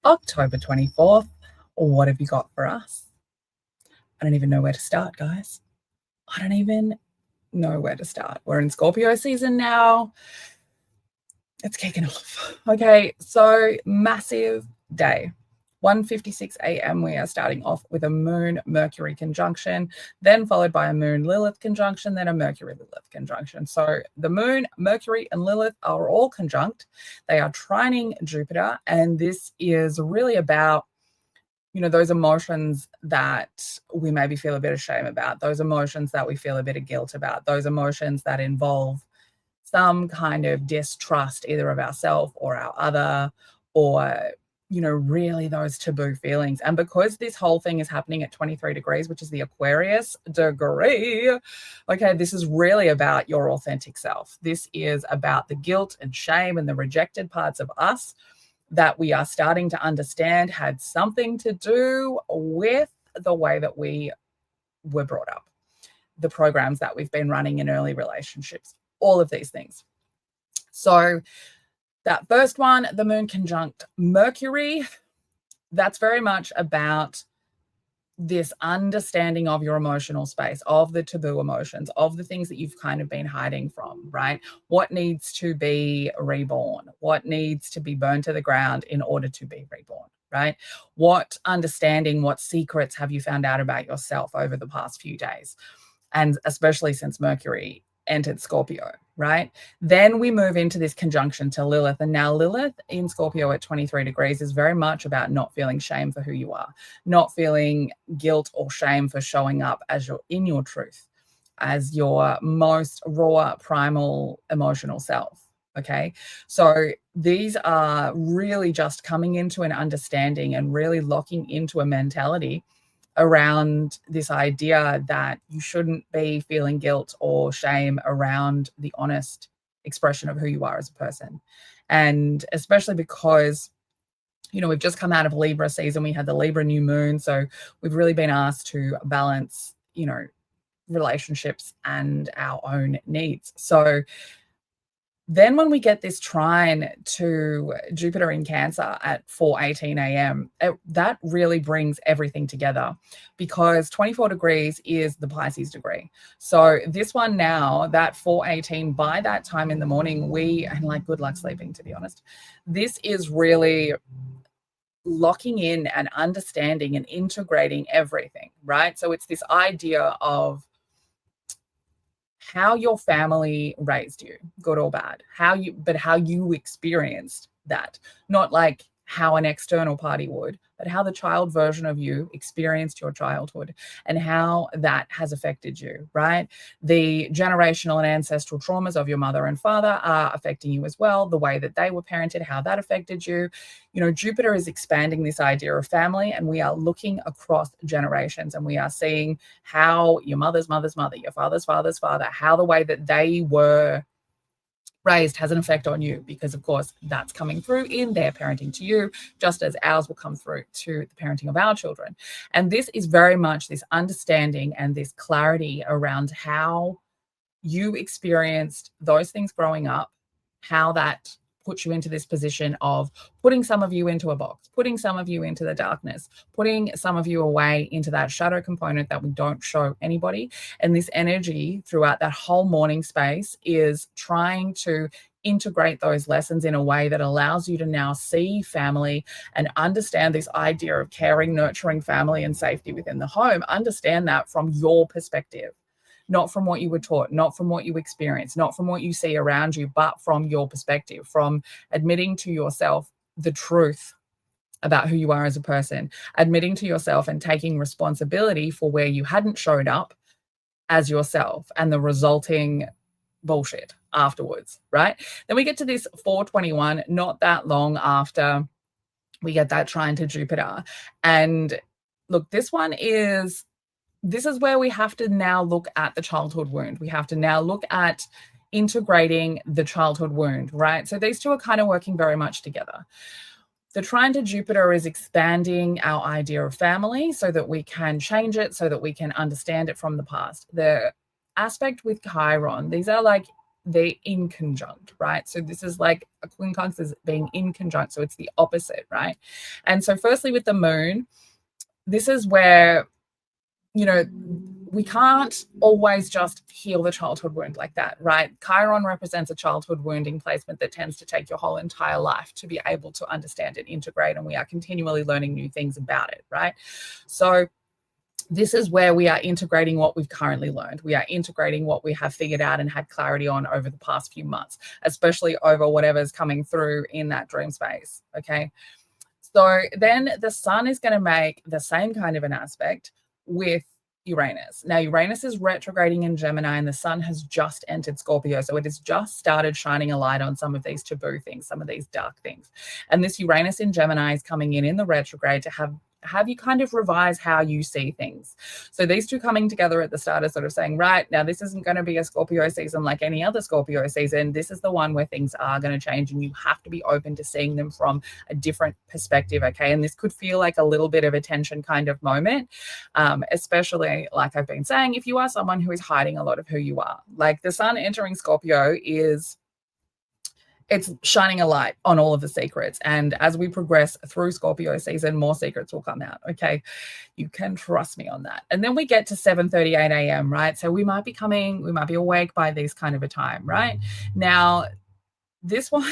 October 24th. What have you got for us? I don't even know where to start, guys. I don't even know where to start. We're in Scorpio season now. It's kicking off. Okay, so massive day. 1:56 a.m. we are starting off with a Moon Mercury conjunction, then followed by a Moon Lilith conjunction, then a Mercury Lilith conjunction. So the Moon, Mercury, and Lilith are all conjunct. They are trining Jupiter, and this is really about those emotions that we maybe feel a bit of shame about, those emotions that we feel a bit of guilt about, those emotions that involve some kind of distrust either of ourselves or our other, or really those taboo feelings. And because this whole thing is happening at 23 degrees, which is the Aquarius degree, okay, this is really about your authentic self. This is about the guilt and shame and the rejected parts of us that we are starting to understand had something to do with the way that we were brought up, the programs that we've been running in early relationships, all of these things. So that first one, the Moon conjunct Mercury, that's very much about this understanding of your emotional space, of the taboo emotions, of the things that you've kind of been hiding from, right? What needs to be reborn? What needs to be burned to the ground in order to be reborn, right? What understanding, what secrets have you found out about yourself over the past few days? And especially since Mercury entered Scorpio, right? Then we move into this conjunction to Lilith. And now Lilith in Scorpio at 23 degrees is very much about not feeling shame for who you are, not feeling guilt or shame for showing up as you're in your truth, as your most raw, primal, emotional self. Okay. So these are really just coming into an understanding and really locking into a mentality around this idea that you shouldn't be feeling guilt or shame around the honest expression of who you are as a person. And especially because, we've just come out of Libra season. We had the Libra new moon. So we've really been asked to balance, relationships and our own needs. So then when we get this trine to Jupiter in Cancer at 4:18 a.m., that really brings everything together, because 24 degrees is the Pisces degree. So this one now, that 4:18, by that time in the morning, good luck sleeping, to be honest. This is really locking in and understanding and integrating everything, right? So it's this idea of how your family raised you, good or bad, how you experienced that, not like how an external party would, but how the child version of you experienced your childhood and how that has affected you, right? The generational and ancestral traumas of your mother and father are affecting you as well, the way that they were parented, how that affected you. Jupiter is expanding this idea of family, and we are looking across generations, and we are seeing how your mother's mother's mother, your father's father's father, how the way that they were raised has an effect on you, because of course that's coming through in their parenting to you, just as ours will come through to the parenting of our children. And this is very much this understanding and this clarity around how you experienced those things growing up, how that puts you into this position of putting some of you into a box, putting some of you into the darkness, putting some of you away into that shadow component that we don't show anybody. And this energy throughout that whole morning space is trying to integrate those lessons in a way that allows you to now see family and understand this idea of caring, nurturing family and safety within the home. Understand that from your perspective, not from what you were taught, not from what you experienced, not from what you see around you, but from your perspective, from admitting to yourself the truth about who you are as a person, admitting to yourself and taking responsibility for where you hadn't showed up as yourself and the resulting bullshit afterwards, right? Then we get to this 4:21, not that long after we get that trine to Jupiter. And look, this is where we have to now look at the childhood wound. We have to now look at integrating the childhood wound, right? So these two are kind of working very much together. The trine to Jupiter is expanding our idea of family so that we can change it, so that we can understand it from the past. The aspect with Chiron, these are like they're in conjunct, right? So this is like a quincunx is being in conjunct. So it's the opposite, right? And so firstly with the moon, this is where, you know, we can't always just heal the childhood wound like that, right? Chiron represents a childhood wounding placement that tends to take your whole entire life to be able to understand and integrate. And we are continually learning new things about it, right? So this is where we are integrating what we've currently learned. We are integrating what we have figured out and had clarity on over the past few months, especially over whatever's coming through in that dream space, okay? So then the sun is going to make the same kind of an aspect with Uranus. Now, Uranus is retrograding in Gemini and the sun has just entered Scorpio. So it has just started shining a light on some of these taboo things, some of these dark things. And this Uranus in Gemini is coming in the retrograde to have you kind of revise how you see things. So these two coming together at the start are sort of saying, right, now this isn't going to be a Scorpio season like any other Scorpio season. This is the one where things are going to change and you have to be open to seeing them from a different perspective, okay? And this could feel like a little bit of a tension kind of moment, especially like I've been saying, if you are someone who is hiding a lot of who you are. Like the sun entering Scorpio it's shining a light on all of the secrets. And as we progress through Scorpio season, more secrets will come out. Okay. You can trust me on that. And then we get to 7:38 a.m., right? So we might be awake by this kind of a time, right? Now, this one,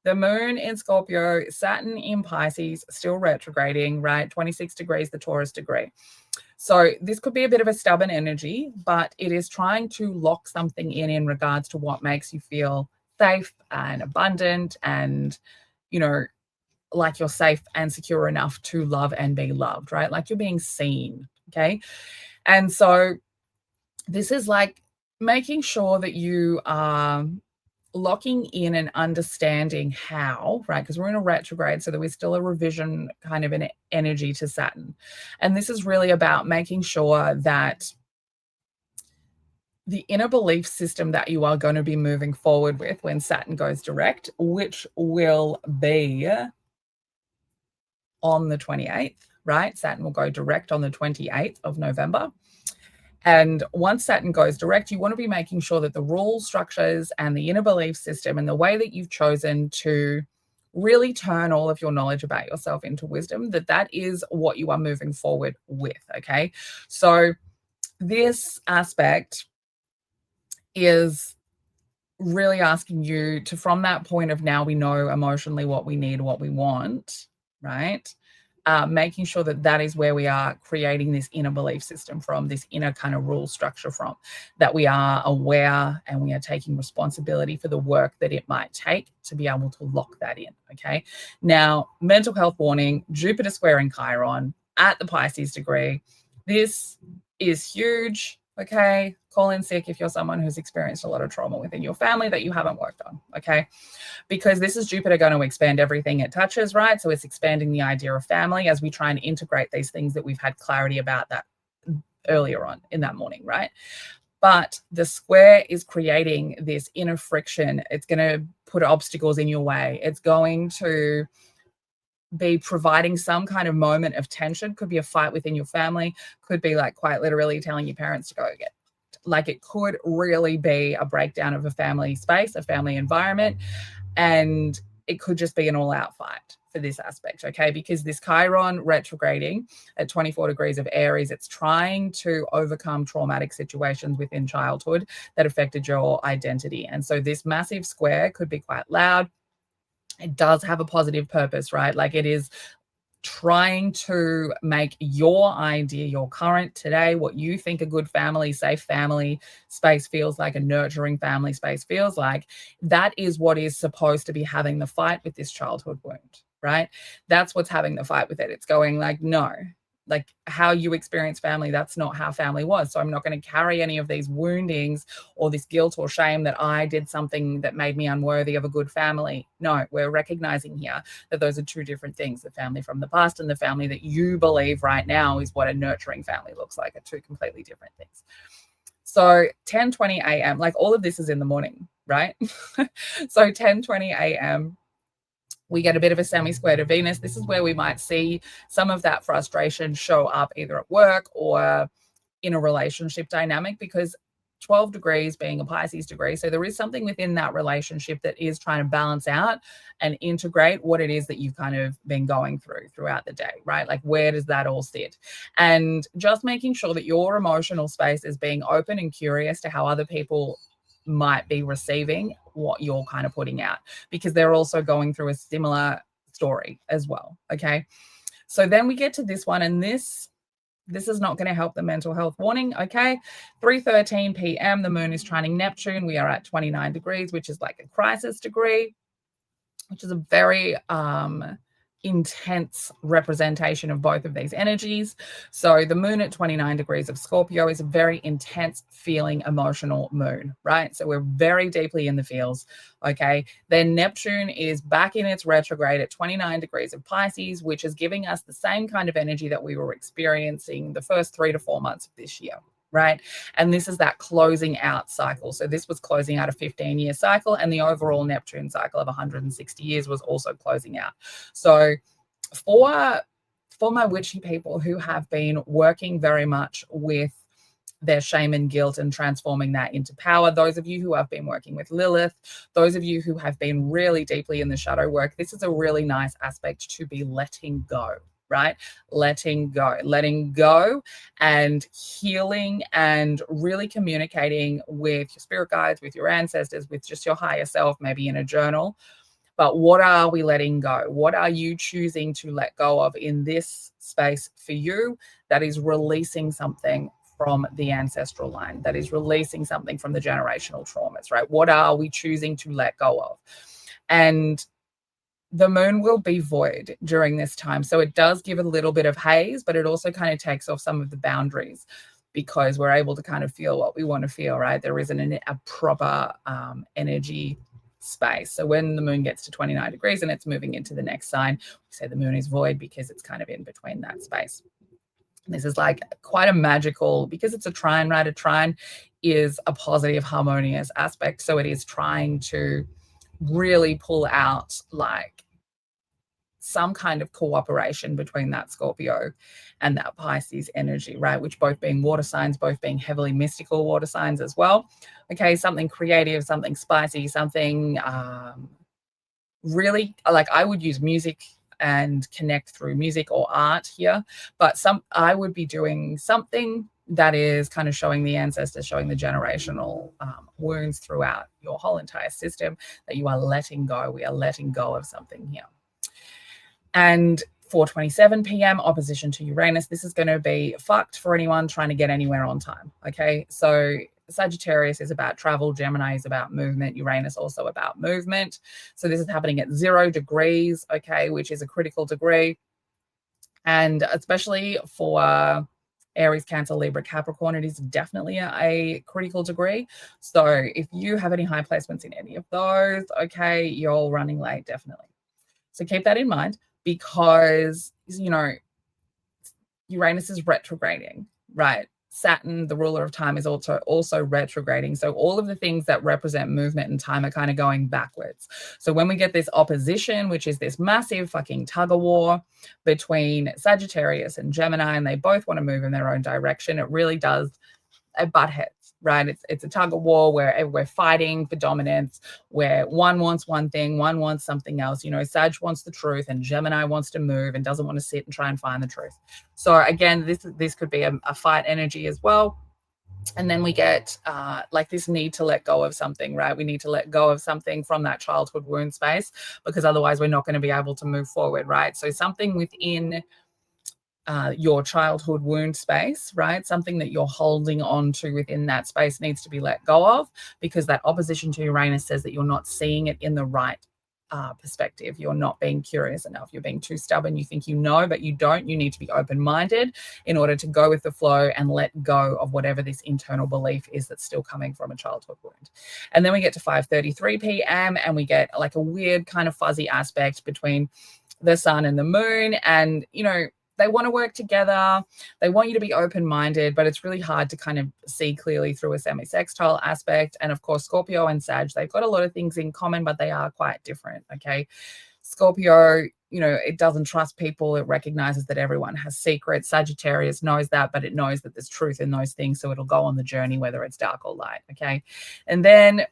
the moon in Scorpio, Saturn in Pisces, still retrograding, right? 26 degrees, the Taurus degree. So this could be a bit of a stubborn energy, but it is trying to lock something in regards to what makes you feel safe and abundant and, you know, like you're safe and secure enough to love and be loved, right? Like you're being seen, okay? And so this is like making sure that you are locking in and understanding how, right? Because we're in a retrograde, so there is still a revision kind of an energy to Saturn. And this is really about making sure that the inner belief system that you are going to be moving forward with when Saturn goes direct, which will be on the 28th, right? Saturn will go direct on the 28th of November. And once Saturn goes direct, you want to be making sure that the rules, structures, and the inner belief system and the way that you've chosen to really turn all of your knowledge about yourself into wisdom, that is what you are moving forward with, okay? So this aspect is really asking you to, from that point of now we know emotionally what we need, what we want, right? Making sure that is where we are creating this inner belief system from, this inner kind of rule structure from, that we are aware and we are taking responsibility for the work that it might take to be able to lock that in, okay? Now, mental health warning, Jupiter squaring Chiron at the Pisces degree. This is huge. Okay, call in sick if you're someone who's experienced a lot of trauma within your family that you haven't worked on, okay? Because this is Jupiter going to expand everything it touches, right? So it's expanding the idea of family as we try and integrate these things that we've had clarity about that earlier on in that morning, right? But the square is creating this inner friction. It's going to put obstacles in your way. It's going to be providing some kind of moment of tension. Could be a fight within your family, could be like quite literally telling your parents to go get, like it could really be a breakdown of a family space, a family environment, and it could just be an all-out fight for this aspect, okay? Because this Chiron retrograding at 24 degrees of Aries, it's trying to overcome traumatic situations within childhood that affected your identity. And so this massive square could be quite loud. It does have a positive purpose, right? Like it is trying to make your idea, your current today, what you think a good family, safe family space feels like, a nurturing family space feels like, that is what is supposed to be having the fight with this childhood wound, right? That's what's having the fight with it. It's going like, no, like how you experience family, that's not how family was. So I'm not going to carry any of these woundings or this guilt or shame that I did something that made me unworthy of a good family. No, we're recognizing here that those are two different things. The family from the past and the family that you believe right now is what a nurturing family looks like, are two completely different things. So 10:20 a.m., like all of this is in the morning, right? So 10:20 a.m., we get a bit of a semi-square to Venus. This is where we might see some of that frustration show up either at work or in a relationship dynamic, because 12 degrees being a Pisces degree. So there is something within that relationship that is trying to balance out and integrate what it is that you've kind of been going through throughout the day, right? Like, where does that all sit? And just making sure that your emotional space is being open and curious to how other people might be receiving what you're kind of putting out, because they're also going through a similar story as well. Okay. So then we get to this one, and this is not going to help the mental health warning. Okay. 3:13 p.m. The moon is trining Neptune. We are at 29 degrees, which is like a crisis degree, which is a very intense representation of both of these energies. So the moon at 29 degrees of Scorpio is a very intense feeling, emotional moon, right? So we're very deeply in the feels, okay? Then Neptune is back in its retrograde at 29 degrees of Pisces, which is giving us the same kind of energy that we were experiencing the first 3 to 4 months of this year, right? And this is that closing out cycle. So this was closing out a 15-year cycle, and the overall Neptune cycle of 160 years was also closing out. So for my witchy people who have been working very much with their shame and guilt and transforming that into power, those of you who have been working with Lilith, those of you who have been really deeply in the shadow work, this is a really nice aspect to be letting go. Right? Letting go and healing and really communicating with your spirit guides, with your ancestors, with just your higher self, maybe in a journal. But what are we letting go? What are you choosing to let go of in this space for you that is releasing something from the ancestral line, that is releasing something from the generational traumas, right? What are we choosing to let go of? And the moon will be void during this time. So it does give a little bit of haze, but it also kind of takes off some of the boundaries because we're able to kind of feel what we want to feel, right? There isn't a proper energy space. So when the moon gets to 29 degrees and it's moving into the next sign, we say the moon is void because it's kind of in between that space. This is like quite a magical, because it's a trine, right? A trine is a positive, harmonious aspect. So it is trying to really pull out like some kind of cooperation between that Scorpio and that Pisces energy, right? Which both being water signs, both being heavily mystical water signs as well. Okay, something creative, something spicy, something really, like I would use music and connect through music or art here, but I would be doing something that is kind of showing the ancestors, showing the generational wounds throughout your whole entire system, that you are letting go. We are letting go of something here. And 4:27 p.m. opposition to Uranus. This is going to be fucked for anyone trying to get anywhere on time. Okay, so Sagittarius is about travel, Gemini is about movement, Uranus also about movement. So this is happening at 0 degrees, okay, which is a critical degree. And especially for Aries, Cancer, Libra, Capricorn, it is definitely a critical degree. So if you have any high placements in any of those, okay, you're running late, definitely. So keep that in mind, because, you know, Uranus is retrograding, right? Saturn, the ruler of time, is also retrograding. So all of the things that represent movement and time are kind of going backwards. So when we get this opposition, which is this massive fucking tug of war between Sagittarius and Gemini, and they both want to move in their own direction, it really does butt heads. Right? It's a tug of war where we're fighting for dominance, where one wants one thing, one wants something else. You know, Sag wants the truth and Gemini wants to move and doesn't want to sit and try and find the truth. So again, this could be a fight energy as well. And then we get like this need to let go of something, right? We need to let go of something from that childhood wound space, because otherwise we're not going to be able to move forward, right? So something within your childhood wound space, right? Something that you're holding on to within that space needs to be let go of, because that opposition to Uranus says that you're not seeing it in the right perspective. You're not being curious enough. You're being too stubborn. You think you know, but you don't. You need to be open-minded in order to go with the flow and let go of whatever this internal belief is that's still coming from a childhood wound. And then we get to 5:33 p.m. and we get like a weird kind of fuzzy aspect between the sun and the moon. And, you know, they want to work together. They want you to be open-minded, but it's really hard to kind of see clearly through a semi-sextile aspect. And of course, Scorpio and Sag, they've got a lot of things in common, but they are quite different, okay? Scorpio, you know, it doesn't trust people. It recognizes that everyone has secrets. Sagittarius knows that, but it knows that there's truth in those things. So it'll go on the journey, whether it's dark or light. Okay. And then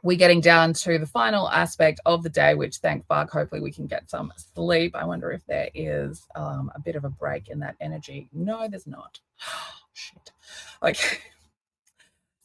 we're getting down to the final aspect of the day, which thank fuck, hopefully we can get some sleep. I wonder if there is a bit of a break in that energy. No, there's not. Shit. Okay.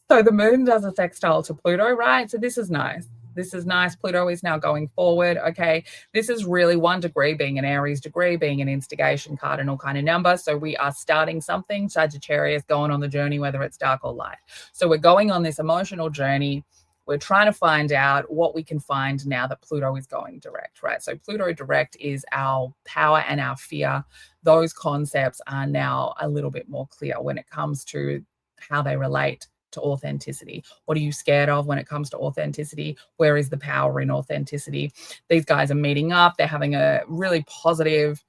So the moon does a sextile to Pluto, right? So this is nice. This is nice. Pluto is now going forward. Okay. This is really 1 degree being an Aries degree, being an instigation cardinal kind of number. So we are starting something. Sagittarius going on the journey, whether it's dark or light. So we're going on this emotional journey. We're trying to find out what we can find now that Pluto is going direct, right? So Pluto direct is our power and our fear. Those concepts are now a little bit more clear when it comes to how they relate to authenticity. What are you scared of when it comes to authenticity? Where is the power in authenticity? These guys are meeting up. They're having a really positive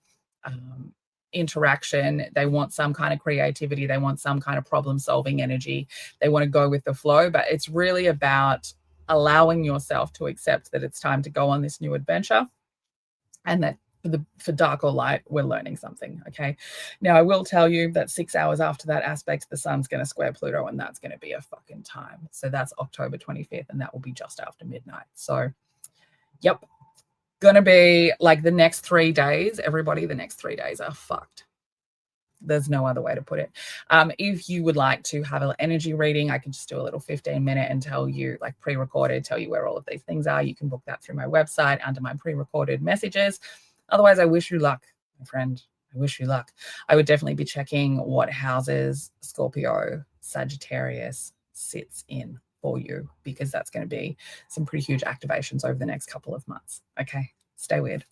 interaction. They want some kind of creativity. They want some kind of problem solving energy. They want to go with the flow, but it's really about allowing yourself to accept that it's time to go on this new adventure, and that for dark or light, we're learning something. Okay. Now I will tell you that 6 hours after that aspect, the sun's going to square Pluto, and that's going to be a fucking time. So that's October 25th, and that will be just after midnight. So yep. Gonna be like the next 3 days, everybody, the next 3 days are fucked. There's no other way to put it. If you would like to have an energy reading, I can just do a little 15-minute and tell you, like pre-recorded, tell you where all of these things are. You can book that through my website under my pre-recorded messages. Otherwise, I wish you luck, my friend. I wish you luck. I would definitely be checking what houses Scorpio, Sagittarius sits in for you, because that's going to be some pretty huge activations over the next couple of months. Okay, stay weird.